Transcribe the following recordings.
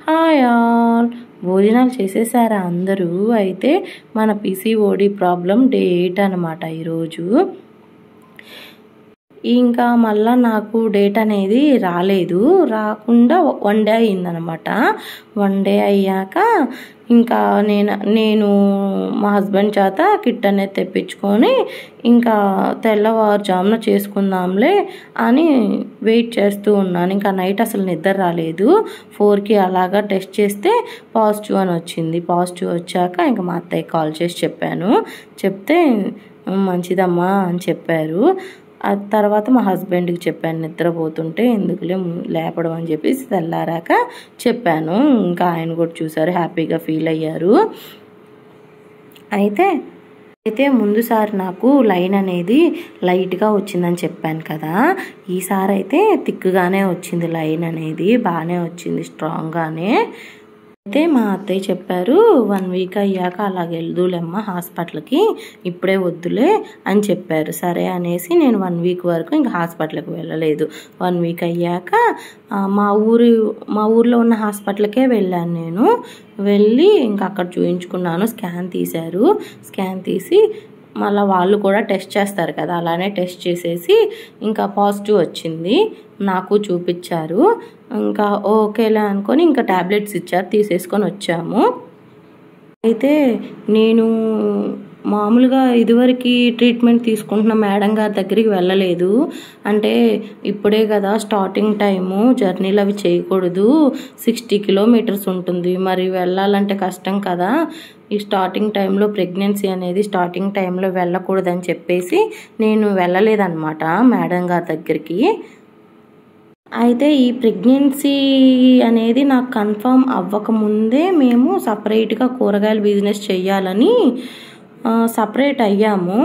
Hi all, భోజనాలు చేసేసారా అందరూ? అయితే మన పీసీఓడి ప్రాబ్లం డే 8 అనమాట ఈరోజు. ఇంకా మళ్ళీ నాకు డేట్ అనేది రాకుండా 1 డే అయిందనమాట. 1 డే అయ్యాక ఇంకా నేను మా హస్బెండ్ చేత కిట్ అనేది తెప్పించుకొని ఇంకా తెల్లవారుజామున చేసుకుందాంలే అని వెయిట్ చేస్తూ ఉన్నాను. ఇంకా నైట్ అసలు నిద్ర రాలేదు. 4కి అలాగా టెస్ట్ చేస్తే పాజిటివ్ అని వచ్చింది. పాజిటివ్ వచ్చాక ఇంకా మా అత్తయ్య కాల్ చేసి చెప్తే మంచిదమ్మా అని చెప్పారు. ఆ తర్వాత మా హస్బెండ్కి చెప్పాను, నిద్రపోతుంటే ఎందుకులే లేపడం అని చెప్పేసి తెల్లారాక చెప్పాను. ఇంకా ఆయన కూడా చూసారు, హ్యాపీగా ఫీల్ అయ్యారు. అయితే ముందుసారి నాకు లైన్ అనేది లైట్గా వచ్చిందని చెప్పాను కదా, ఈసారి అయితే థిక్గానే వచ్చింది. లైన్ అనేది బాగానే వచ్చింది, స్ట్రాంగ్గానే. అయితే మా అత్తయ్య చెప్పారు, 1 వీక్ అయ్యాక అలాగ వెళ్దులేమ్మా హాస్పిటల్కి, ఇప్పుడే వద్దులే అని చెప్పారు. సరే అనేసి నేను 1 వీక్ వరకు ఇంకా హాస్పిటల్కి వెళ్ళలేదు. 1 వీక్ అయ్యాక మా ఊర్లో ఉన్న హాస్పిటల్కే వెళ్ళాను. నేను వెళ్ళి ఇంకా అక్కడ చూయించుకున్నాను. స్కాన్ తీసి మళ్ళీ వాళ్ళు కూడా టెస్ట్ చేస్తారు కదా, అలానే టెస్ట్ చేసేసి ఇంకా పాజిటివ్ వచ్చింది. నాకు చూపించారు. ఇంకా ఓకేలే అనుకొని ఇంకా ట్యాబ్లెట్స్ ఇచ్చారు, తీసేసుకొని వచ్చాము. అయితే నేను మామూలుగా ఇదివరకు ట్రీట్మెంట్ తీసుకుంటున్న మేడం గారి దగ్గరికి వెళ్ళలేదు. అంటే ఇప్పుడే కదా స్టార్టింగ్ టైము, జర్నీలు అవి చేయకూడదు, 60 కిలోమీటర్స్ ఉంటుంది, మరి వెళ్ళాలంటే కష్టం కదా, ఈ స్టార్టింగ్ టైంలో ప్రెగ్నెన్సీ అనేది స్టార్టింగ్ టైంలో వెళ్ళకూడదని చెప్పేసి నేను వెళ్ళలేదన్నమాట మేడం గారి దగ్గరికి. అయితే ఈ ప్రెగ్నెన్సీ అనేది నాకు కన్ఫర్మ్ అవ్వకముందే మేము సపరేట్గా కూరగాయల బిజినెస్ చెయ్యాలని సపరేట్ అయ్యాము.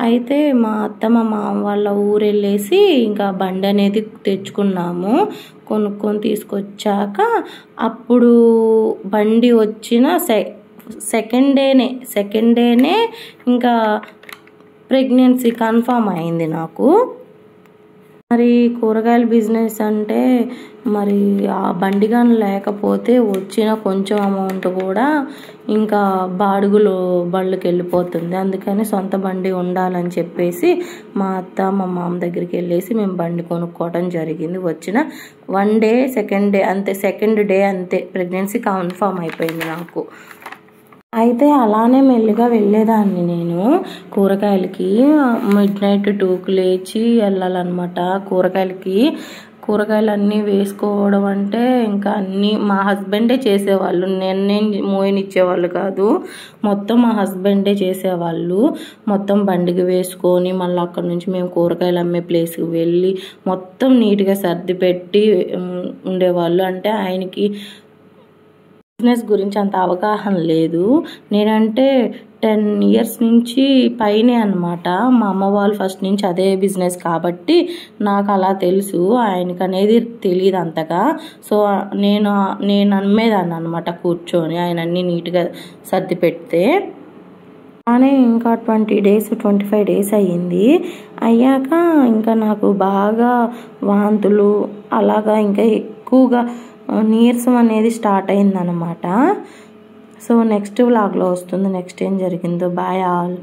అయితే మా అత్త మా మామ వాళ్ళ ఊరు వెళ్ళేసి ఇంకా బండి అనేది తెచ్చుకున్నాము. కొనుక్కొని తీసుకొచ్చాక అప్పుడు బండి వచ్చిన సెకండ్ డేనే ఇంకా ప్రెగ్నెన్సీ కన్ఫర్మ్ అయింది నాకు. మరి కూరగాయల బిజినెస్ అంటే మరి ఆ బండిగాని లేకపోతే వచ్చిన కొంచెం అమౌంట్ కూడా ఇంకా బళ్ళకి వెళ్ళిపోతుంది. అందుకని సొంత బండి ఉండాలని చెప్పేసి మా అత్త మా మామ దగ్గరికి వెళ్ళేసి మేము బండి కొనుక్కోవడం జరిగింది. వచ్చిన 1 డే సెకండ్ డే అంతే ప్రెగ్నెన్సీ కన్ఫర్మ్ అయిపోయింది నాకు. అయితే అలానే మెల్లిగా వెళ్ళేదాన్ని నేను కూరగాయలకి. మిడ్ నైట్ 2కి లేచి వెళ్ళాలన్నమాట కూరగాయలు అన్నీ వేసుకోవడం అంటే ఇంకా అన్నీ మా హస్బెండే చేసేవాళ్ళు. నేను మోయనిచ్చేవాళ్ళు కాదు, మొత్తం మా హస్బెండే చేసేవాళ్ళు. మొత్తం బండికి వేసుకొని మళ్ళీ అక్కడ నుంచి మేము కూరగాయలు అమ్మే ప్లేస్కి వెళ్ళి మొత్తం నీట్గా సర్ది పెట్టి ఉండేవాళ్ళు. అంటే ఆయనకి బిజినెస్ గురించి అంత అవగాహన లేదు. నేనంటే 10 ఇయర్స్ నుంచి పైనే అనమాట. మా అమ్మ వాళ్ళు ఫస్ట్ నుంచి అదే బిజినెస్ కాబట్టి నాకు అలా తెలుసు, ఆయనకు అనేది తెలియదు అంతగా. సో నేను అమ్మేదాన్ని అనమాట కూర్చొని, ఆయన అన్నీ నీట్గా సర్ది పెడితే. కానీ ఇంకా 25 డేస్ అయ్యాక ఇంకా నాకు బాగా వాంతులు అలాగా ఇంకా ఎక్కువగా నీరసం అనేది స్టార్ట్ అయిందనమాట. సో నెక్స్ట్ వ్లాగ్లో వస్తుంది నెక్స్ట్ ఏం జరిగిందో. Bye all.